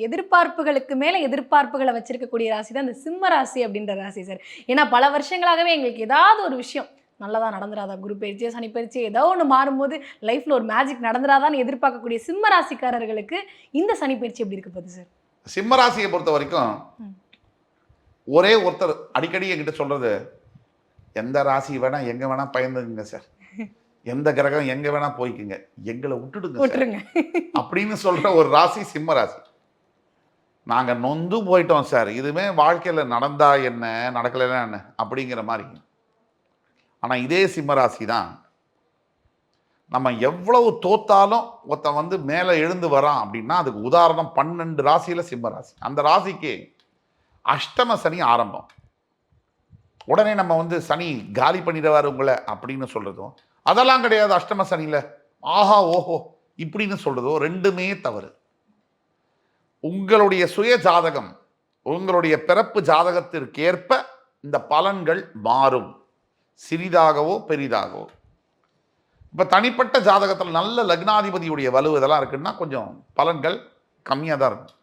எதிர்பார்ப்புகளுக்கு மேல எதிர்பார்ப்புகளை வச்சிருக்கக்கூடிய ராசி தான் இந்த சிம்ம ராசி அப்படின்ற ராசி சார். ஏன்னா பல வருஷங்களாகவே எங்களுக்கு ஏதாவது ஒரு விஷயம் நல்லதா நடந்துராதா, குரு பயிற்சியோ சனி பயிற்சியோ ஏதோ ஒன்று மாறும்போது லைஃப்ல ஒரு மேஜிக் நடந்துராதான்னு எதிர்பார்க்கக்கூடிய சிம்ம ராசிக்காரர்களுக்கு இந்த சனி பயிற்சி எப்படி இருக்க போகுது சார்? சிம்ம ராசியை பொறுத்த வரைக்கும் ஒரே ஒருத்தர் அடிக்கடி என்கிட்ட சொல்றது, எந்த ராசி வேணா எங்க வேணா பயந்துங்க சார், எந்த கிரகம் எங்க வேணா போய்க்குங்க, எங்களை விட்டுடுங்க அப்படின்னு சொல்ற ஒரு ராசி சிம்ம ராசி. நாங்க நொந்து போயிட்டோம் சார், இதுவே வாழ்க்கையில நடந்தா என்ன நடக்கலைன்னா என்ன அப்படிங்கிற மாதிரி. ஆனா இதே சிம்ம ராசி தான் நம்ம எவ்வளவு தோத்தாலும் ஒருத்தன் வந்து மேலே எழுந்து வரான் அப்படின்னா அதுக்கு உதாரணம் 12 ராசியில சிம்ம ராசி. அந்த ராசிக்கு அஷ்டம சனி ஆரம்பம். உடனே நம்ம வந்து சனி காலி பண்ணிடுவார் உங்களை அப்படின்னு சொல்றதும் அதெல்லாம் கிடையாது. அஷ்டம சனியில ஆஹா ஓஹோ இப்படின்னு சொல்றதோ ரெண்டுமே தவறு. உங்களுடைய சுய ஜாதகம், உங்களுடைய பிறப்பு ஜாதகத்திற்கு ஏற்ப இந்த பலன்கள் மாறும், சிறிதாகவோ பெரிதாகவோ. இப்போ தனிப்பட்ட ஜாதகத்தில் நல்ல லக்னாதிபதியுடைய வலு இதெல்லாம் இருக்குன்னா கொஞ்சம் பலன்கள் கம்மியாக தான் இருக்கும்.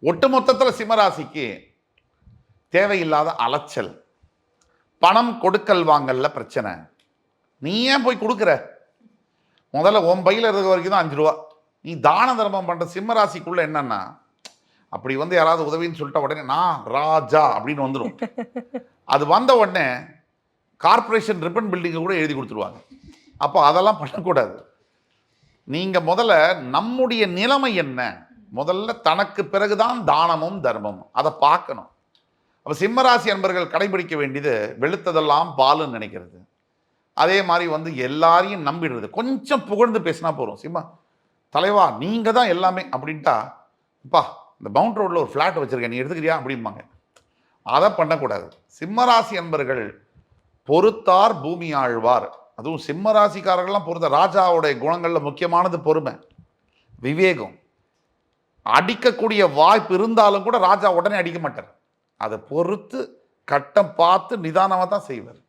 ஒட்டுமொத்தத்தில் சிம்மராசிக்கு தேவையில்லாத அலைச்சல், பணம் கொடுக்கல் வாங்கல்ல பிரச்சனை. நீ ஏன் போய் கொடுக்குற, முதல்ல உன் பையில் இருக்கிற வரைக்கும் தான் 5 ரூபா. நீ தான தர்மம் பண்ணுற சிம்மராசிக்குள்ள என்னன்னா, அப்படி வந்து யாராவது உதவின்னு சொல்லிட்ட உடனே நான் ராஜா அப்படின்னு வந்துடும். அது வந்த உடனே கார்பரேஷன் ரிப்பன் பில்டிங்கை கூட எழுதி கொடுத்துருவாங்க. அப்போ அதெல்லாம் பண்ணக்கூடாது. நீங்கள் முதல்ல நம்முடைய நிலைமை என்ன, முதல்ல தனக்கு பிறகுதான் தானமும் தர்மமும், அதை பார்க்கணும். அப்போ சிம்மராசி அன்பர்கள் கடைபிடிக்க வேண்டியது வெளுத்ததெல்லாம் பாலுன்னு நினைக்கிறது. அதே மாதிரி வந்து எல்லாரையும் நம்பிடுறது. கொஞ்சம் புகழ்ந்து பேசினா போகிறோம், சிம்மா தலைவா நீங்கள் தான் எல்லாமே அப்படின்ட்டா, அப்பா இந்த மவுண்ட் ரோட்டில் ஒரு ஃப்ளாட் வச்சுருக்கேன் நீ எடுத்துக்கிறியா அப்படிம்பாங்க. அதை பண்ணக்கூடாது. சிம்மராசி அன்பர்கள் பொறுத்தார் பூமி ஆழ்வார். அதுவும் சிம்மராசிக்காரர்கள்லாம் பொறுத்த ராஜாவுடைய குணங்களில் முக்கியமானது பொறுமை, விவேகம். அடிக்கக்கூடிய வாய்ப்பு இருந்தாலும் கூட ராஜா உடனே அடிக்க மாட்டார். அதை பொறுத்து கட்டம் பார்த்து நிதானமாக தான் செய்வார்.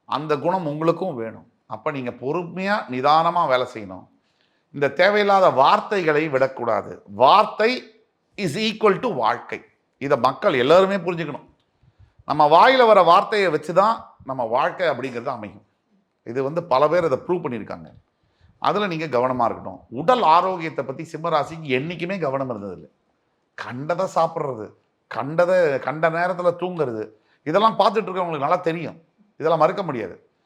அந்த குணம் உங்களுக்கும் வேணும். அப்போ நீங்கள் பொறுமையாக நிதானமாக வேலை செய்யணும். இந்த தேவையில்லாத வார்த்தைகளை விடக்கூடாது. வார்த்தை இஸ் ஈக்குவல் டு வாழ்க்கை. இதை மக்கள் எல்லாருமே புரிஞ்சுக்கணும். நம்ம வாயில் வர வார்த்தையை வச்சு தான் நம்ம வாழ்க்கை அப்படிங்கிறது அமையும். இது வந்து பல பேர் அதை ப்ரூவ் பண்ணியிருக்காங்க. அதில் நீங்கள் கவனமாக இருக்கணும். உடல் ஆரோக்கியத்தை பற்றி சிம்மராசிக்கு என்றைக்குமே கவனம் இருந்ததில்லை. கண்டதை சாப்பிட்றது, கண்ட நேரத்தில் தூங்குறது, இதெல்லாம் பார்த்துட்டு இருக்கவங்களுக்கு நல்லா தெரியும். இதெல்லாம் மறுக்க முடியாது.